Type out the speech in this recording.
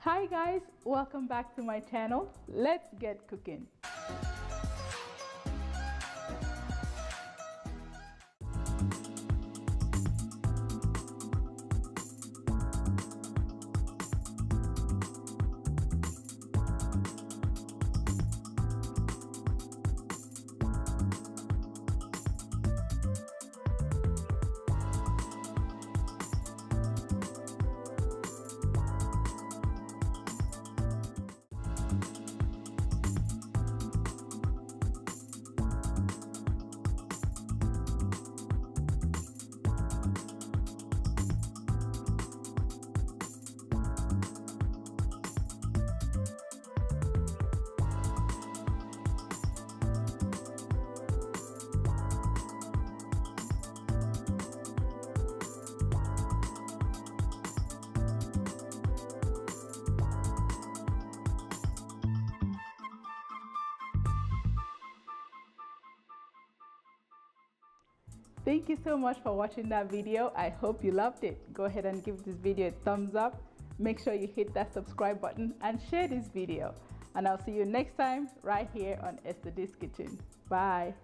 Hi guys, welcome back to my channel. Let's get cooking. Thank you so much for watching that video. I hope you loved it. Go ahead and give this video a thumbs up. Make sure you hit that subscribe button and share this video. And I'll see you next time right here on EstherDees Kitchen. Bye.